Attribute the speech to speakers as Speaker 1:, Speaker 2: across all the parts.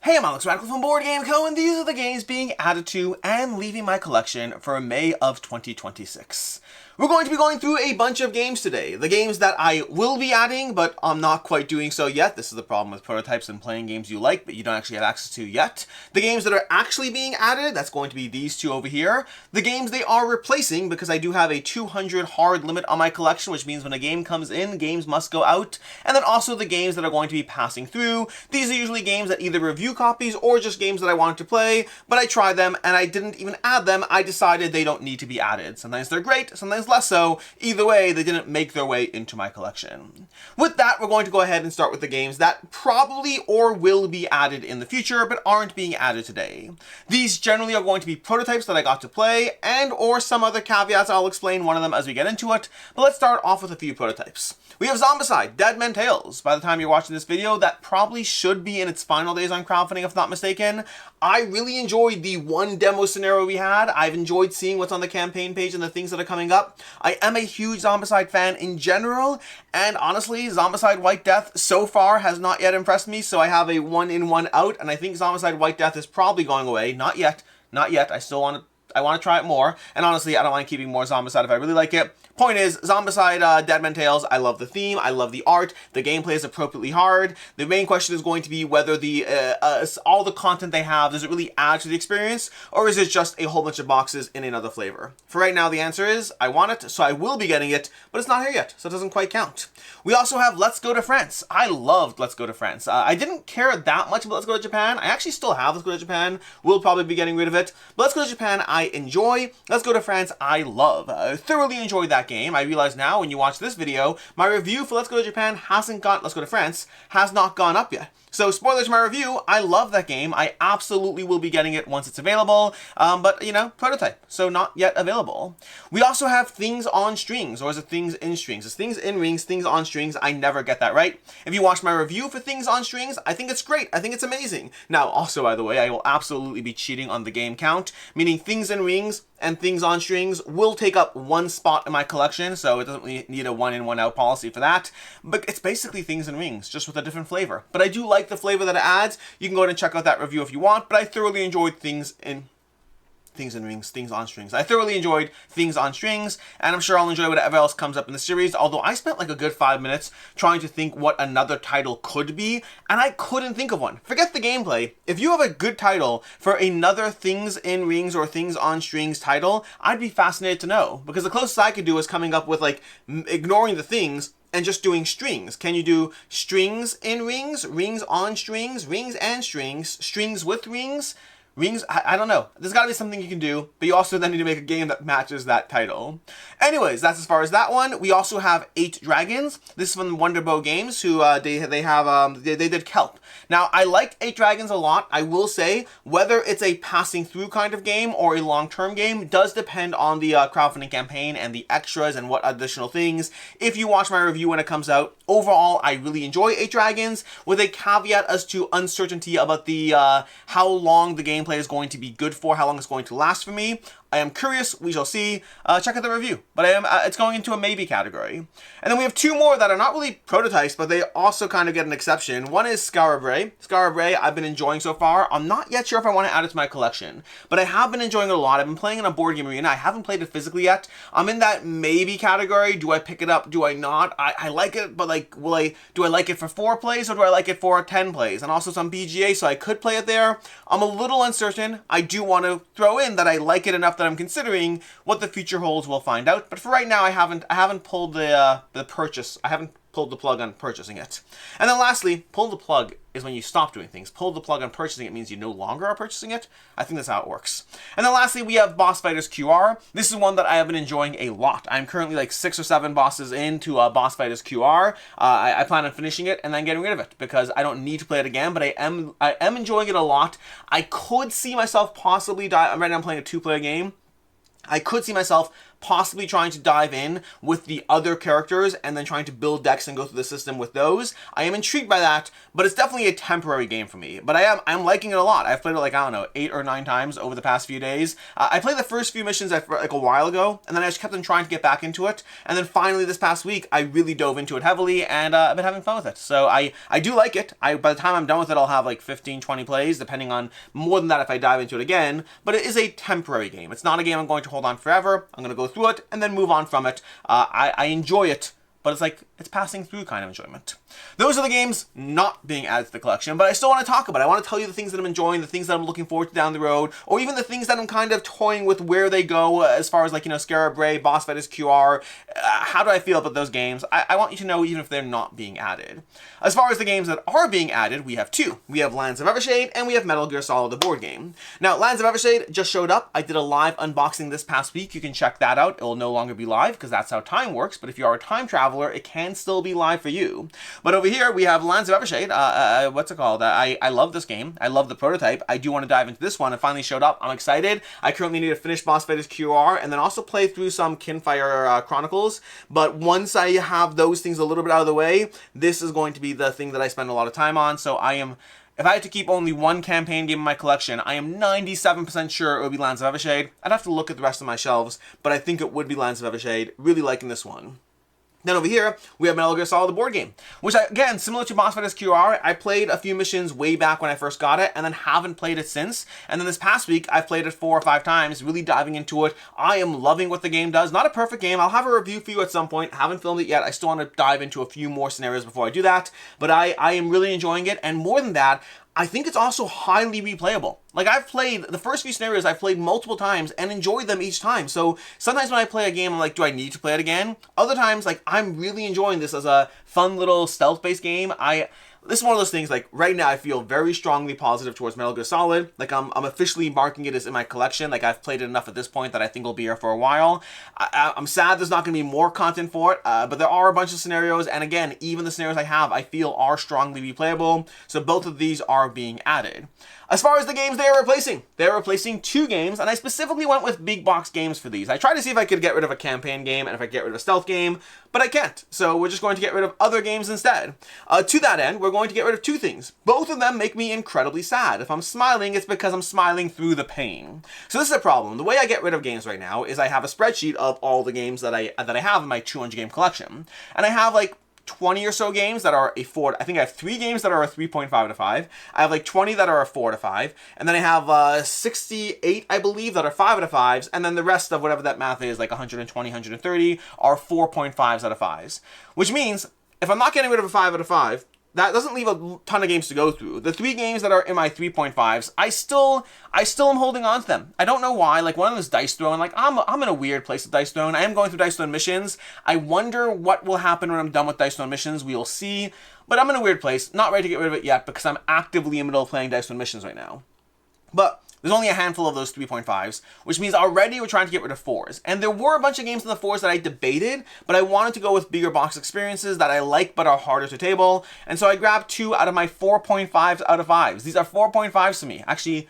Speaker 1: Hey, I'm Alex Radical from Board Game Co, and these are the games being added to and leaving my collection for May of 2026. We're going to be going through a bunch of games today. The games that I will be adding, but I'm not quite doing so yet. This is the problem with prototypes and playing games you like, but you don't actually have access to yet. The games that are actually being added, that's going to be these two over here. The games they are replacing, because I do have a 200 hard limit on my collection, which means when a game comes in, games must go out. And then also the games that are going to be passing through. These are usually games that either review copies or just games that I wanted to play, but I tried them and I didn't even add them. I decided they don't need to be added. Sometimes they're great, sometimes less so. Either way, they didn't make their way into my collection. With that, we're going to go ahead and start with the games that probably or will be added in the future, but aren't being added today. These generally are going to be prototypes that I got to play, and or some other caveats. I'll explain one of them as we get into it, but let's start off with a few prototypes. We have Zombicide, Dead Men Tales. By the time you're watching this video, that probably should be in its final days on crowdfunding, if not mistaken. I really enjoyed the one demo scenario we had. I've enjoyed seeing what's on the campaign page and the things that are coming up. I am a huge Zombicide fan in general, and honestly, Zombicide White Death so far has not yet impressed me, so I have a 1 in 1 out, and I think Zombicide White Death is probably going away. Not yet. I want to try it more, and honestly, I don't mind keeping more Zombicide if I really like it. Point is, Zombicide Dead Men Tales, I love the theme, I love the art, the gameplay is appropriately hard. The main question is going to be whether the all the content they have, does it really add to the experience, or is it just a whole bunch of boxes in another flavor? For right now, the answer is, I want it, so I will be getting it, but it's not here yet, so it doesn't quite count. We also have Let's Go to France. I loved Let's Go to France. I didn't care that much about Let's Go to Japan. I actually still have Let's Go to Japan. We'll probably be getting rid of it. But Let's Go to Japan, I enjoy. Let's Go to France, I love. I thoroughly enjoyed that game. I realize now when you watch this video, my review for Let's Go to Japan Let's Go to France has not gone up yet. So spoilers to my review, I love that game. I absolutely will be getting it once it's available, but you know, prototype, so not yet available. We also have Things on Strings, or is it Things in Strings? It's Things in Rings, Things on Strings. I never get that right. If you watch my review for Things on Strings, I think it's great. I think it's amazing. Now, also, by the way, I will absolutely be cheating on the game count, meaning Things in Rings and Things on Strings will take up one spot in my collection, so it doesn't really need a 1 in 1 out policy for that. But it's basically Things in Rings, just with a different flavor. But I do like the flavor that it adds. You can go ahead and check out that review if you want, but I thoroughly enjoyed Things in Rings, Things on Strings. I thoroughly enjoyed Things on Strings, and I'm sure I'll enjoy whatever else comes up in the series, although I spent like a good 5 minutes trying to think what another title could be, and I couldn't think of one. Forget the gameplay. If you have a good title for another Things in Rings or Things on Strings title, I'd be fascinated to know, because the closest I could do is coming up with like ignoring the things and just doing strings. Can you do strings in rings, rings on strings, rings and strings, strings with rings? Rings, I don't know. There's got to be something you can do, but you also then need to make a game that matches that title. Anyways, that's as far as that one. We also have 8 Dragons. This is from Wonderbow Games, who they did Kelp. Now, I liked 8 Dragons a lot. I will say, whether it's a passing through kind of game or a long-term game does depend on the crowdfunding campaign and the extras and what additional things. If you watch my review when it comes out, overall, I really enjoy 8 Dragons, with a caveat as to uncertainty about the how long the gameplay is going to be good for, how long it's going to last for me. I am curious, we shall see. Check out the review, but it's going into a maybe category. And then we have 2 more that are not really prototypes, but they also kind of get an exception. One is Skara Brae. Skara Brae I've been enjoying so far. I'm not yet sure if I want to add it to my collection, but I have been enjoying it a lot. I've been playing in a board game arena. I haven't played it physically yet. I'm in that maybe category. Do I pick it up? Do I not? I like it, but like, do I like it for 4 plays or do I like it for 10 plays? And also some BGA, so I could play it there. I'm a little uncertain. I do want to throw in that I like it enough that I'm considering. What the future holds, we'll find out. But for right now, I haven't pulled the purchase. I haven't pulled the plug on purchasing it. And then lastly, pull the plug is when you stop doing things. Pull the plug on purchasing it means you no longer are purchasing it. I think that's how it works. And then lastly, we have Boss Fighters QR. This is one that I have been enjoying a lot. I'm currently like 6 or 7 bosses into Boss Fighters QR. I plan on finishing it and then getting rid of it because I don't need to play it again, but I am enjoying it a lot. I could see myself possibly right now I'm playing a 2-player game. I could see myself possibly trying to dive in with the other characters and then trying to build decks and go through the system with those. I am intrigued by that, but it's definitely a temporary game for me. But I'm liking it a lot. I've played it like, I don't know, 8 or 9 times over the past few days. I played the first few missions like a while ago, and then I just kept on trying to get back into it. And then finally this past week, I really dove into it heavily, and I've been having fun with it. So I do like it. By the time I'm done with it, I'll have like 15, 20 plays, depending on more than that if I dive into it again. But it is a temporary game. It's not a game I'm going to hold on forever. I'm going to go through it and then move on from it. I enjoy it, but it's like, it's passing through kind of enjoyment. Those are the games not being added to the collection, but I still want to talk about it. I want to tell you the things that I'm enjoying, the things that I'm looking forward to down the road, or even the things that I'm kind of toying with where they go as far as like, Skara Brae, Boss Fight is QR. How do I feel about those games? I want you to know even if they're not being added. As far as the games that are being added, we have 2. We have Lands of Evershade, and we have Metal Gear Solid, the board game. Now, Lands of Evershade just showed up. I did a live unboxing this past week. You can check that out. It will no longer be live because that's how time works, but if you are a time traveler, it can still be live for you. But over here, we have Lands of Evershade. What's it called? I love this game. I love the prototype. I do want to dive into this one. It finally showed up. I'm excited. I currently need to finish Boss Fight is QR and then also play through some Kinfire Chronicles. But once I have those things a little bit out of the way, this is going to be the thing that I spend a lot of time on. So if I had to keep only one campaign game in my collection, I am 97% sure it would be Lands of Evershade. I'd have to look at the rest of my shelves, but I think it would be Lands of Evershade. Really liking this one. Then over here, we have Metal Gear Solid, the board game, which, again, similar to Boss Fight is QR, I played a few missions way back when I first got it, and then haven't played it since. And then this past week, I've played it 4 or 5 times, really diving into it. I am loving what the game does. Not a perfect game. I'll have a review for you at some point. Haven't filmed it yet. I still want to dive into a few more scenarios before I do that. But I am really enjoying it, and more than that, I think it's also highly replayable. Like, I've played, the first few scenarios I've played multiple times and enjoyed them each time. So sometimes when I play a game, I'm like, do I need to play it again? Other times, like, I'm really enjoying this as a fun little stealth-based game. This is one of those things, like, right now I feel very strongly positive towards Metal Gear Solid. Like, I'm officially marking it as in my collection. Like, I've played it enough at this point that I think it'll be here for a while. I'm sad there's not going to be more content for it, but there are a bunch of scenarios, and again, even the scenarios I have, I feel are strongly replayable, so both of these are being added. As far as the games they're replacing 2 games, and I specifically went with big box games for these. I tried to see if I could get rid of a campaign game and if I could get rid of a stealth game, but I can't. So we're just going to get rid of other games instead. To that end, we're going to get rid of 2 things. Both of them make me incredibly sad. If I'm smiling, it's because I'm smiling through the pain. So this is a problem. The way I get rid of games right now is I have a spreadsheet of all the games that I have in my 200 game collection, and I have like 20 or so games that are a 4. I think I have 3 games that are a 3.5 out of 5. I have like 20 that are a 4 out of 5. And then I have 68, I believe, that are 5 out of 5s. And then the rest of whatever that math is, like 120, 130, are 4.5s out of 5s. Which means, if I'm not getting rid of a 5 out of 5, that doesn't leave a ton of games to go through. The 3 games that are in my 3.5s, I still am holding on to them. I don't know why. Like, one of them is Dice Throne. Like, I'm in a weird place with Dice Throne. I am going through Dice Throne missions. I wonder what will happen when I'm done with Dice Throne missions. We will see. But I'm in a weird place. Not ready to get rid of it yet because I'm actively in the middle of playing Dice Throne missions right now. But there's only a handful of those 3.5s, which means already we're trying to get rid of 4s. And there were a bunch of games in the 4s that I debated, but I wanted to go with bigger box experiences that I like but are harder to table. And so I grabbed 2 out of my 4.5s out of 5s. These are 4.5s to me. Actually,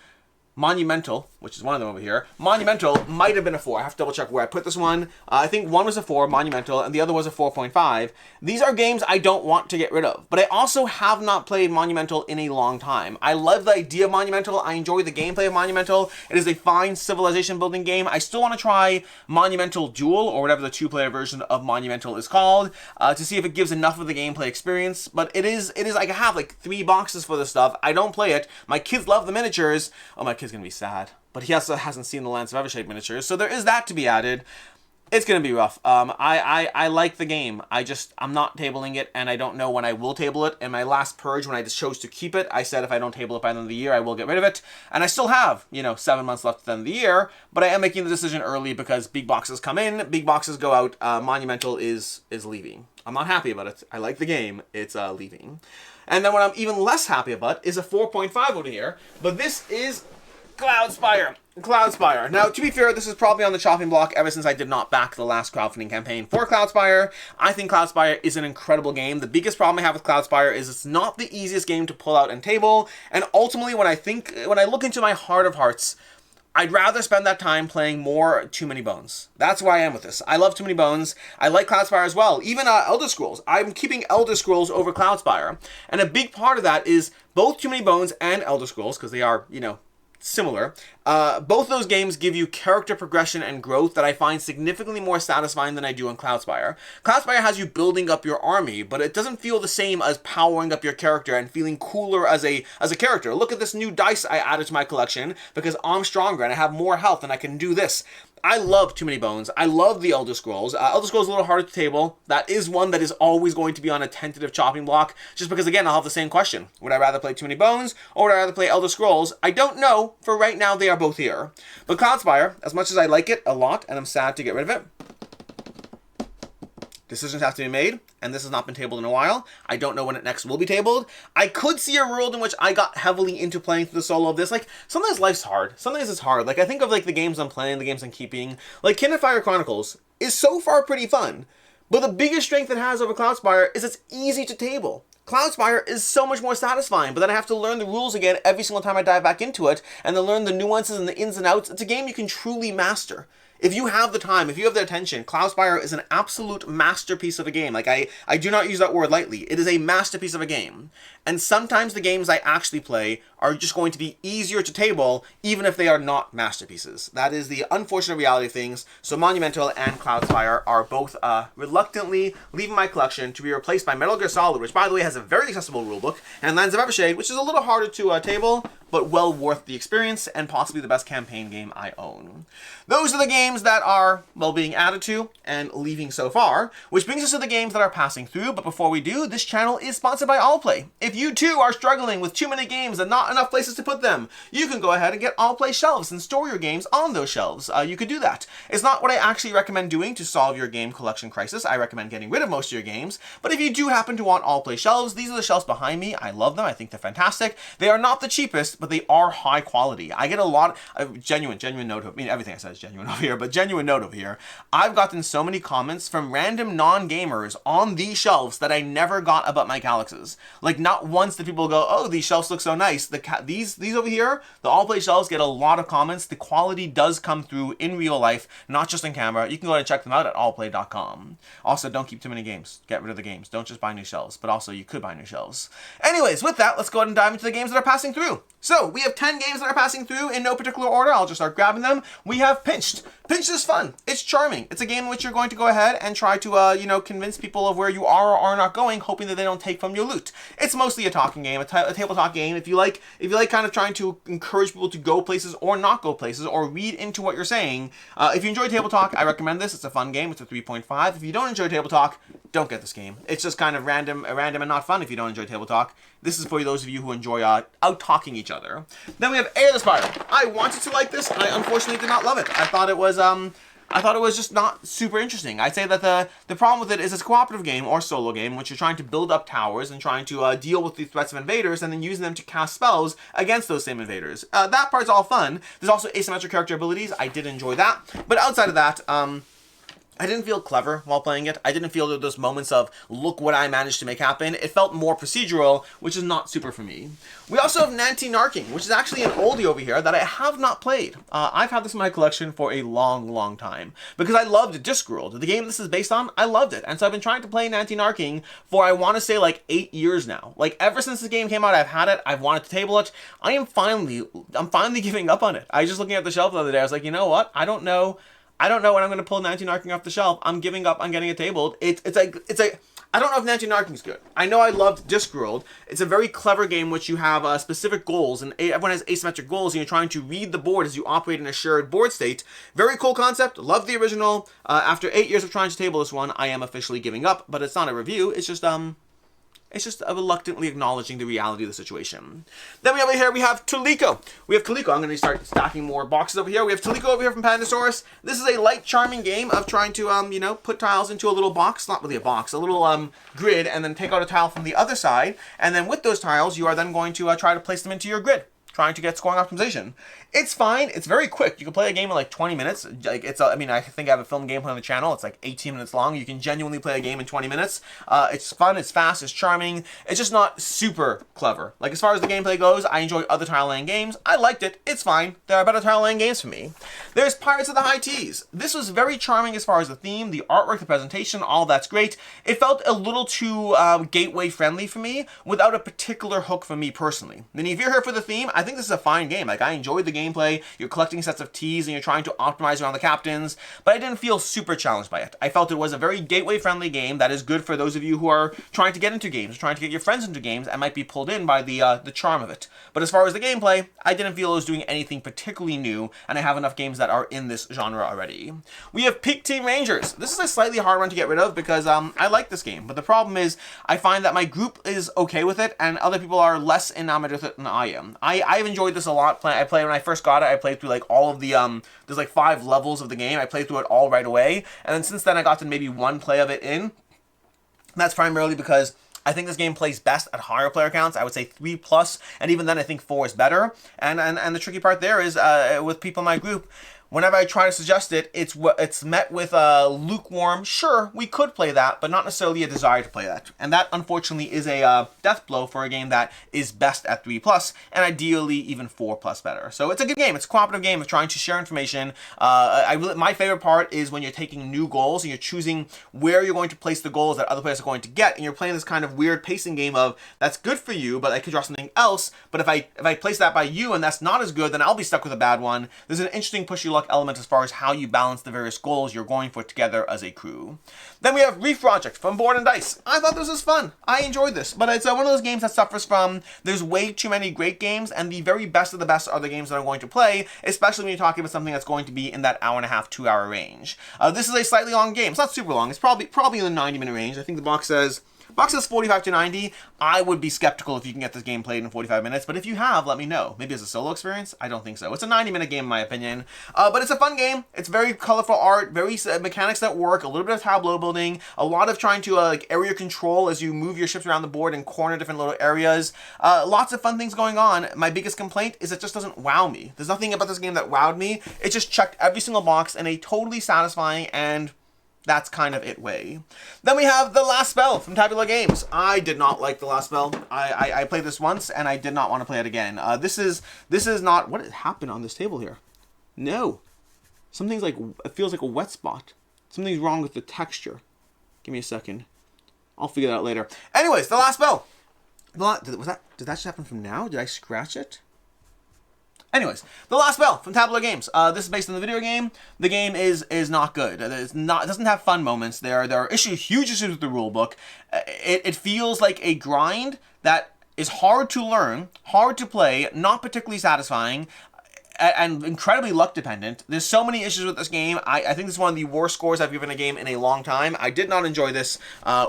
Speaker 1: Monumental, which is one of them over here. Monumental might have been a 4. I have to double check where I put this one. I think one was a 4, Monumental, and the other was a 4.5. These are games I don't want to get rid of, but I also have not played Monumental in a long time. I love the idea of Monumental. I enjoy the gameplay of Monumental. It is a fine civilization building game. I still want to try Monumental Duel, or whatever the 2-player version of Monumental is called, to see if it gives enough of the gameplay experience. But it is like I have like 3 boxes for this stuff. I don't play it. My kids love the miniatures. Oh, my kid's gonna be sad. But he also hasn't seen the Lands of Evershade miniatures, so there is that to be added. It's gonna be rough. I like the game. I'm not tabling it, and I don't know when I will table it. In my last purge, when I just chose to keep it, I said if I don't table it by the end of the year, I will get rid of it. And I still have, 7 months left at the end of the year, but I am making the decision early because big boxes come in, big boxes go out. Monumental is leaving. I'm not happy about it. I like the game. It's leaving. And then what I'm even less happy about is a 4.5 over here, but this is Cloudspire. Now, to be fair, this is probably on the chopping block ever since I did not back the last crowdfunding campaign for Cloudspire. I think Cloudspire is an incredible game. The biggest problem I have with Cloudspire is it's not the easiest game to pull out and table, and ultimately when I look into my heart of hearts, I'd rather spend that time playing more Too Many Bones. That's where I am with this. I love Too Many Bones. I like Cloudspire as well. Even Elder Scrolls. I'm keeping Elder Scrolls over Cloudspire. And a big part of that is both Too Many Bones and Elder Scrolls, because they are, you know, similar. Both those games give you character progression and growth that I find significantly more satisfying than I do in Cloudspire. Cloudspire has you building up your army, but it doesn't feel the same as powering up your character and feeling cooler as a character. Look at this new dice I added to my collection because I'm stronger and I have more health and I can do this. I love Too Many Bones. I love the Elder Scrolls. Elder Scrolls is a little harder to table. That is one that is always going to be on a tentative chopping block, just because, again, I'll have the same question. Would I rather play Too Many Bones, or would I rather play Elder Scrolls? I don't know. For right now, they are both here. But Cloudspire, as much as I like it a lot, and I'm sad to get rid of it, decisions have to be made, and this has not been tabled in a while. I don't know when it next will be tabled. I could see a world in which I got heavily into playing through the solo of this. Like, sometimes life's hard. Sometimes it's hard. Like, I think of, like, the games I'm playing, the games I'm keeping. Like, Kingdom Fire Chronicles is so far pretty fun. But the biggest strength it has over Cloudspire is it's easy to table. Cloudspire is so much more satisfying, but then I have to learn the rules again every single time I dive back into it, and then learn the nuances and the ins and outs. It's a game you can truly master. If you have the time, if you have the attention, Cloudspire is an absolute masterpiece of a game. Like, I do not use that word lightly. It is a masterpiece of a game. And sometimes the games I actually play are just going to be easier to table, even if they are not masterpieces. That is the unfortunate reality of things. So Monumental and Cloudspire are both reluctantly leaving my collection to be replaced by Metal Gear Solid, which, by the way, has a very accessible rulebook, and Lands of Evershade, which is a little harder to table, but well worth the experience, and possibly the best campaign game I own. Those are the games that are, well, being added to and leaving so far, which brings us to the games that are passing through. But before we do, this channel is sponsored by Allplay. If you too are struggling with too many games and not enough places to put them, you can go ahead and get Allplay shelves and store your games on those shelves. You could do that. It's not what I actually recommend doing to solve your game collection crisis. I recommend getting rid of most of your games. But if you do happen to want Allplay shelves, these are the shelves behind me. I love them. I think they're fantastic. They are not the cheapest, but they are high quality. I get a lot of genuine note. I mean, everything I said is genuine over here, but genuine note over here. I've gotten so many comments from random non-gamers on these shelves that I never got about my Galaxies. Like, not once did people go, oh, these shelves look so nice. These over here, the Allplay shelves get a lot of comments. The quality does come through in real life, not just in camera. You can go ahead and check them out at allplay.com. Also, don't keep too many games. Get rid of the games. Don't just buy new shelves, but also you could buy new shelves. Anyways, with that, let's go ahead and dive into the games that are passing through. So, we have 10 games that are passing through in no particular order. I'll just start grabbing them. We have Pinched. Pinched is fun. It's charming. It's a game in which you're going to go ahead and try to, convince people of where you are or are not going, hoping that they don't take from your loot. It's mostly a talking game, a table talk game. If you like kind of trying to encourage people to go places or not go places or read into what you're saying, if you enjoy table talk, I recommend this. It's a fun game. It's a 3.5. If you don't enjoy table talk, don't get this game. It's just kind of random and not fun if you don't enjoy table talk. This is for those of you who enjoy out-talking each other. Then we have Aetherspire. I wanted to like this. I unfortunately did not love it. I thought it was just not super interesting. I'd say that the problem with it is it's a cooperative game or solo game in which you're trying to build up towers and trying to deal with the threats of invaders and then using them to cast spells against those same invaders. That part's all fun. There's also asymmetric character abilities. I did enjoy that. But outside of that, I didn't feel clever while playing it. I didn't feel those moments of, look what I managed to make happen. It felt more procedural, which is not super for me. We also have Nanty Narking, which is actually an oldie over here that I have not played. I've had this in my collection for a long, long time because I loved Discworld. The game this is based on, I loved it. And so I've been trying to play Nanty Narking for, I want to say, like 8 years now. Like, ever since this game came out, I've had it. I've wanted to table it. I'm finally giving up on it. I was just looking at the shelf the other day. I was like, you know what? I don't know when I'm going to pull Nanty Narking off the shelf. I'm giving up on getting it tabled. It's like I don't know if Nanty Narking's good. I know I loved Discworld. It's a very clever game which you have specific goals, and everyone has asymmetric goals, and you're trying to read the board as you operate in a shared board state. Very cool concept. Love the original. After 8 years of trying to table this one, I am officially giving up, but it's not a review. It's just reluctantly acknowledging the reality of the situation. Then over here, we have Tulikko. I'm going to start stacking more boxes over here. We have Tulikko over here from Pandasaurus. This is a light, charming game of trying to, put tiles into a little box. Not really a box, a little grid, and then take out a tile from the other side. And then with those tiles, you are then going to try to place them into your grid. trying to get scoring optimization. It's fine. It's very quick. You can play a game in like 20 minutes. Like I mean, I think I have a film gameplay on the channel. It's like 18 minutes long. You can genuinely play a game in 20 minutes. It's fun. It's fast. It's charming. It's just not super clever. Like as far as the gameplay goes, I enjoy other tile laying games. I liked it. It's fine. There are better tile laying games for me. There's Pirates of the High Teas. This was very charming as far as the theme, the artwork, the presentation, all that's great. It felt a little too gateway friendly for me without a particular hook for me personally. Then if you're here for the theme, I think this is a fine game. Like I enjoyed the gameplay. You're collecting sets of teas and you're trying to optimize around the captains, but I didn't feel super challenged by it. I felt it was a very gateway friendly game that is good for those of you who are trying to get into games, trying to get your friends into games and might be pulled in by the charm of it. But as far as the gameplay, I didn't feel it was doing anything particularly new, and I have enough games that are in this genre already. We have Peak Team Rangers. This is a slightly hard one to get rid of because I like this game, but the problem is I find that my group is okay with it and other people are less enamored with it than I am. I've enjoyed this a lot. I played when I first got it. I played through like all of the there's like 5 levels of the game. I played through it all right away, and then since then I got to maybe 1 play of it in. That's primarily because I think this game plays best at higher player counts. I would say 3+, and even then I think 4 is better. And the tricky part there is with people in my group, whenever I try to suggest it, it's met with a lukewarm, sure, we could play that, but not necessarily a desire to play that. And that, unfortunately, is a death blow for a game that is best at 3+, and ideally even 4+ better. So it's a good game. It's a cooperative game of trying to share information. My favorite part is when you're taking new goals and you're choosing where you're going to place the goals that other players are going to get, and you're playing this kind of weird pacing game of, that's good for you, but I could draw something else, but if I place that by you and that's not as good, then I'll be stuck with a bad one. There's an interesting push your luck element as far as how you balance the various goals you're going for together as a crew. Then we have Reef Project from Board and Dice. I thought this was fun. I enjoyed this, but it's one of those games that suffers from there's way too many great games, and the very best of the best are the games that I'm going to play, especially when you're talking about something that's going to be in that hour-and-a-half, 2-hour range. This is a slightly long game. It's not super long. It's probably in the 90-minute range. I think the box says 45 to 90. I would be skeptical if you can get this game played in 45 minutes, but if you have, let me know. Maybe as a solo experience? I don't think so. It's a 90-minute game in my opinion, but it's a fun game. It's very colorful art, very mechanics that work, a little bit of tableau building, a lot of trying to like area control as you move your ships around the board and corner different little areas. Lots of fun things going on. My biggest complaint is it just doesn't wow me. There's nothing about this game that wowed me. It just checked every single box in a totally satisfying and that's kind of it way. Then we have The Last Spell from Tabular Games. I did not like The Last Spell. I played this once and I did not want to play it again. This is not what happened on this table here. No, something's like it feels like a wet spot. Something's wrong with the texture. Give me a second. I'll figure that out later. Anyways, The Last Spell. Did that just happen from now? Did I scratch it? Anyways, The Last Spell from Tabular Games. This is based on the video game. The game is not good. It doesn't have fun moments. There are huge issues with the rulebook. It feels like a grind that is hard to learn, hard to play, not particularly satisfying, and incredibly luck dependent. There's so many issues with this game. I think this is one of the worst scores I've given a game in a long time. I did not enjoy this.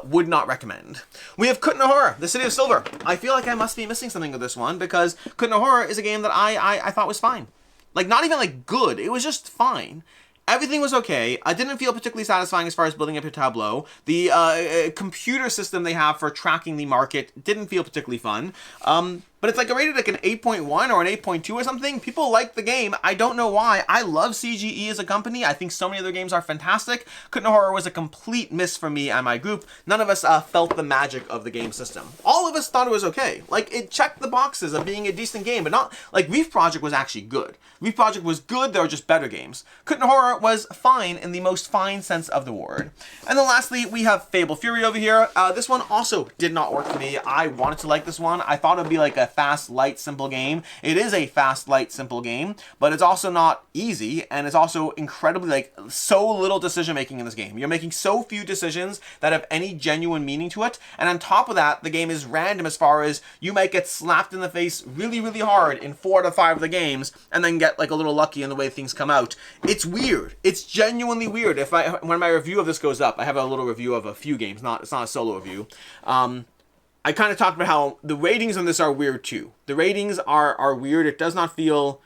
Speaker 1: Would not recommend. We have Kutna Hora, The City of Silver. I feel like I must be missing something with this one because Kutna Hora is a game that I thought was fine. Like, not even like good. It was just fine. Everything was okay. I didn't feel particularly satisfying as far as building up your tableau. The computer system they have for tracking the market didn't feel particularly fun. But it's like rated like an 8.1 or an 8.2 or something. People like the game. I don't know why. I love CGE as a company. I think so many of their games are fantastic. Kutna Hora was a complete miss for me and my group. None of us felt the magic of the game system. All of us thought it was okay. Like, it checked the boxes of being a decent game, but not, like, Reef Project was actually good. Reef Project was good, there were just better games. Kutna Hora was fine in the most fine sense of the word. And then lastly, we have Fable Fury over here. This one also did not work for me. I wanted to like this one. I thought it would be like a fast, light, simple game. It is a fast, light, simple game, but it's also not easy, and it's also incredibly, like, so little decision making in this game. You're making so few decisions that have any genuine meaning to it, and on top of that, the game is random as far as you might get slapped in the face really, really hard in 4 out of 5 of the games, and then get like a little lucky in the way things come out. It's weird. It's genuinely weird. When my review of this goes up, I have a little review of a few games. It's not a solo review. I kind of talked about how the ratings on this are weird too. The ratings are weird. It does not feel...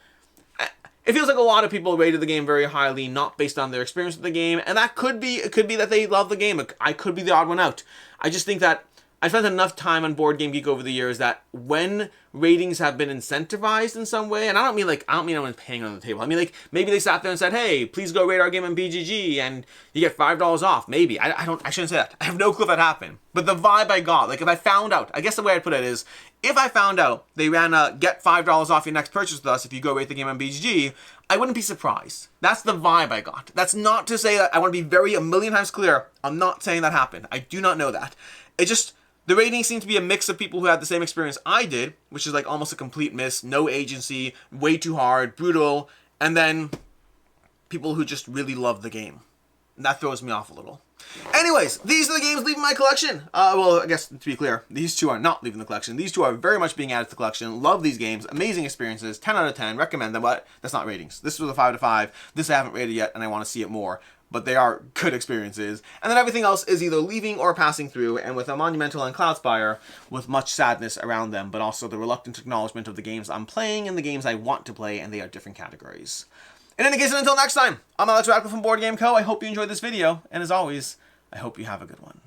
Speaker 1: It feels like a lot of people rated the game very highly, not based on their experience with the game, and that could be... It could be that they love the game. I could be the odd one out. I just think that I spent enough time on Board Game Geek over the years that when ratings have been incentivized in some way. And I don't mean anyone's paying on the table. I mean, like, maybe they sat there and said, hey, please go rate our game on BGG and you get $5 off. Maybe. I shouldn't say that. I have no clue if that happened. But the vibe I got, like, if I found out, I guess the way I'd put it is, if I found out they ran a get $5 off your next purchase with us if you go rate the game on BGG, I wouldn't be surprised. That's the vibe I got. That's not to say that I want to be a million times clear. I'm not saying that happened. I do not know that. It just, the ratings seem to be a mix of people who had the same experience I did, which is like almost a complete miss, no agency, way too hard, brutal, and then people who just really love the game. And that throws me off a little. Anyways, these are the games leaving my collection. Well, I guess to be clear, these two are not leaving the collection. These two are very much being added to the collection. Love these games. Amazing experiences. 10 out of 10. Recommend them, but that's not ratings. This was a 5 out of 5. This I haven't rated yet, and I want to see it more. But they are good experiences. And then everything else is either leaving or passing through, and with a Monumental and Cloudspire, with much sadness around them, but also the reluctant acknowledgement of the games I'm playing and the games I want to play, and they are different categories. In any case, until next time, I'm Alex Radcliffe from Board Game Co. I hope you enjoyed this video, and as always, I hope you have a good one.